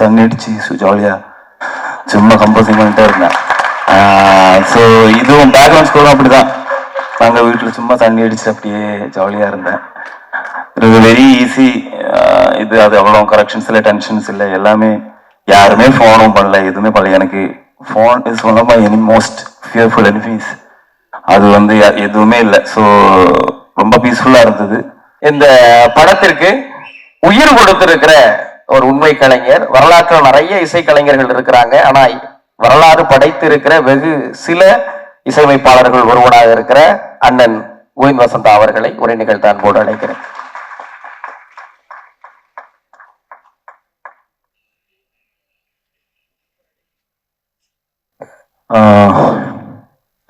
தண்ணி அடிச்சு ஜாலியாக சும்மா கம்போசிங் பண்ணிட்டே இருந்தேன். ஸோ இதுவும் பேக்ரவுண்ட் ஸ்கோரும் அப்படி தான். நாங்கள் வீட்டில் சும்மா தண்ணி அடிச்சு அப்படியே ஜாலியாக இருந்தேன். இது வெரி ஈஸி. இது அது அவ்வளோ கரெக்ஷன்ஸ் இல்லை, டென்ஷன்ஸ் இல்லை, எல்லாமே யாருமே ஃபோனும் பண்ணல, எதுவுமே பண்ணல. எனக்கு phone is one of my most fearful enemies. அது வந்து எதுவுமே இல்லை. ஸோ ரொம்ப பீஸ்ஃபுல்லாக இருந்தது. இந்த படத்திற்கு உயிர் கொடுத்திருக்கிற ஒரு உண்மை கலைஞர். வரலாற்றில் நிறைய இசைக்கலைஞர்கள் இருக்கிறாங்க, ஆனா வரலாறு படைத்திருக்கிற வெகு சில இசையமைப்பாளர்கள் ஒருவனாக இருக்கிற அண்ணன் கோவிந்த் வசந்தா அவர்களை உரை நிகழ்த்த அன்போடு அழைக்கிறேன்.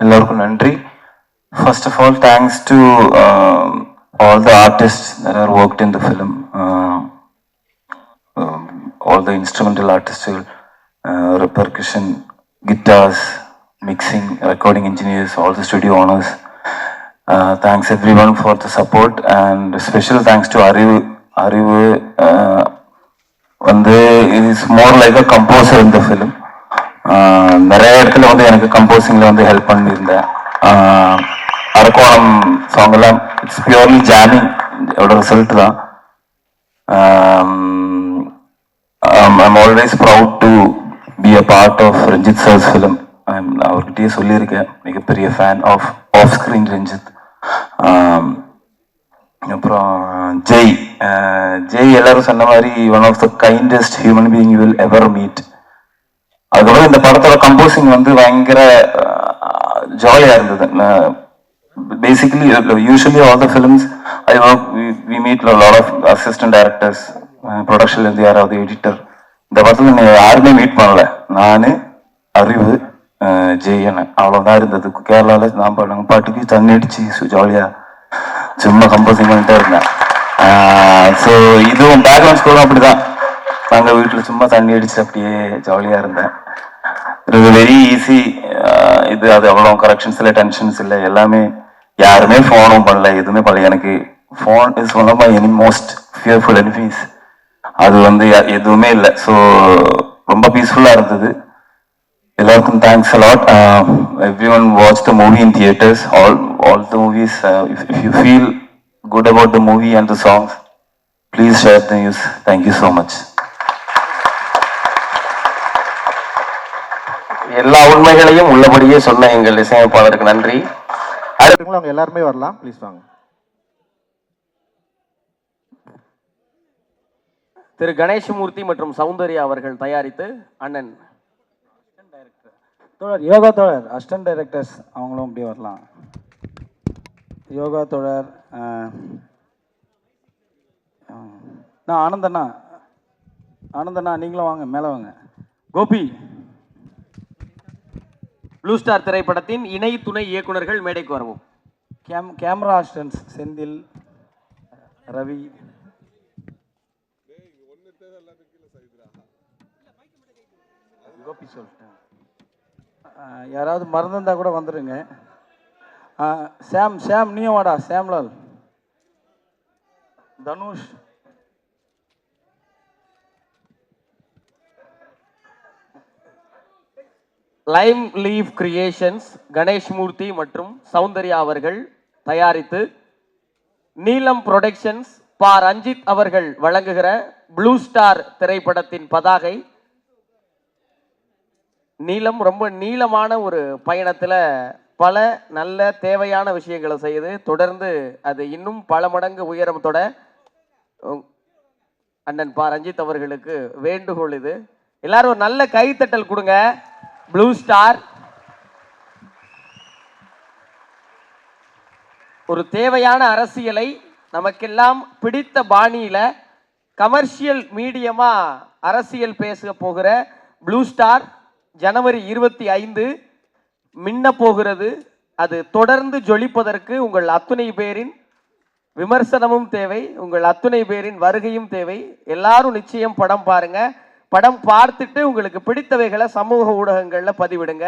எல்லாருக்கும் நன்றி. First of all thanks to all the artists that are worked in the film, all the instrumental artists, percussion, guitars, mixing, recording engineers, all the studio owners. Thanks everyone for the support, and special thanks to Arivu. வந்து is more like a composer in the film. நிறைய இடத்துல வந்து எனக்கு கம்போசிங்கில் வந்து help பண்ணியிருந்தேன். Arakkonam song எல்லாம் it's purely jamming result தான். I'm always proud to be a part of Ranjith sir's film. அவர்கிட்டயே சொல்லியிருக்கேன், மிகப்பெரிய ஃபேன் ஆஃப் ஸ்க்ரீன் ரஞ்சித். அப்புறம் ஜெய் எல்லாரும் சொன்ன மாதிரி one of the kindest human being you will ever meet. அதுக்கப்புறம் இந்த படத்தோட கம்போசிங் வந்து பயங்கர ஜாலியாக இருந்தது. Basically, usually all the films I work, we meet a lot of assistant directors, production யாராவது எடிட்டர். இந்த படத்தில் யாருமே மீட் பண்ணல. நான், அறிவு, ஜெயன் அவ்வளோதான் இருந்தது. கேரளாவில் நாங்கள் பாட்டுக்கு தண்ணி அடிச்சு ஜாலியாக சும்மா கம்போசிங் பண்ணிட்டே இருந்தேன். ஸோ இதுவும் பேக்ரவுண்ட் ஸ்கோரும் அப்படி தான். நாங்கள் வீட்டில் சும்மா தண்ணி அடிச்சு அப்படியே ஜாலியாக இருந்தேன். இது வெரி ஈஸி. இது அது அவ்வளோ கரெக்ஷன்ஸ் இல்லை, டென்ஷன்ஸ் இல்லை, எல்லாமே யாருமே ஃபோனும் பண்ணல, எதுவுமே பண்ணல. எனக்கு phone is one of my most fearful enemies. அது வந்து எதுவுமே இல்லை. ஸோ ரொம்ப பீஸ்ஃபுல்லாக இருந்தது. எல்லாருக்கும் thanks a lot. Everyone watch the movie in theatres. All the movies. If you feel good about the movie and the songs, please share the news. Thank you so much. எல்லா உண்மைகளையும் உள்ளபடியே சொன்ன எங்கள் இசையமைப்பாளருக்கு நன்றி. அவங்க எல்லாருமே வரலாம், ப்ளீஸ் வாங்க. திரு கணேசமூர்த்தி மற்றும் சௌந்தர்யா அவர்கள் தயாரித்து அண்ணன் யோகா தோழர் அசிஸ்டன்ட் டைரக்டர்ஸ் அவங்களும் அப்படியே வரலாம். யோகா தோழர் நான் ஆனந்தண்ணா நீங்களும் வாங்க, மேலே வாங்க. கோபி. ப்ளூ ஸ்டார் திரைப்படத்தின் இணை துணை இயக்குநர்கள் மேடைக்கு வரவும். Camera assistants Senthil, Ravi. கோபி சொல்லிட்டேன். யாராவது மறந்துருந்தா கூட வந்துடுங்க. சாம் நீயும் வாடா. Samlal, Dhanush, Lime Leaf Creations Ganeshmurthy மற்றும் சௌந்தர்யா அவர்கள் தயாரித்து, நீலம் புரொடக்ஷன்ஸ் பா ரஞ்சித் அவர்கள் வழங்குகிற ப்ளூ ஸ்டார் திரைப்படத்தின் பதாகை. நீலம் ரொம்ப நீளமான ஒரு பயணத்தில் பல நல்ல தேவையான விஷயங்களை செய்யுது. தொடர்ந்து அது இன்னும் பல மடங்கு உயரத்தோட அண்ணன் பா ரஞ்சித் அவர்களுக்கு வேண்டுகோள் இது. எல்லாரும் ஒரு நல்ல கைத்தட்டல் கொடுங்க. ப்ளூ ஸ்டார் ஒரு தேவையான அரசியலை நமக்கெல்லாம் பிடித்த பாணியில கமர்ஷியல் மீடியமா அரசியல் பேச போகிற ப்ளூ ஸ்டார் ஜனவரி 25 மின்ன போகிறது. அது தொடர்ந்து ஜொலிப்பதற்கு உங்கள் அத்துணை பேரின் விமர்சனமும் தேவை, உங்கள் அத்துணை பேரின் வருகையும் தேவை. எல்லாரும் நிச்சயம் படம் பாருங்க. படம் பார்த்துட்டு உங்களுக்கு பிடித்தவைகளை சமூக ஊடகங்களில் பதிவிடுங்க.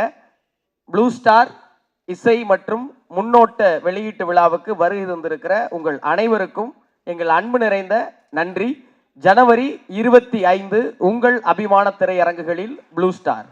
ப்ளூ ஸ்டார் இசை மற்றும் முன்னோட்ட வெளியீட்டு விழாவுக்கு வருகை தந்திருக்கிற உங்கள் அனைவருக்கும் எங்கள் அன்பு நிறைந்த நன்றி. ஜனவரி 25 உங்கள் அபிமான திரையரங்குகளில் ப்ளூ ஸ்டார்.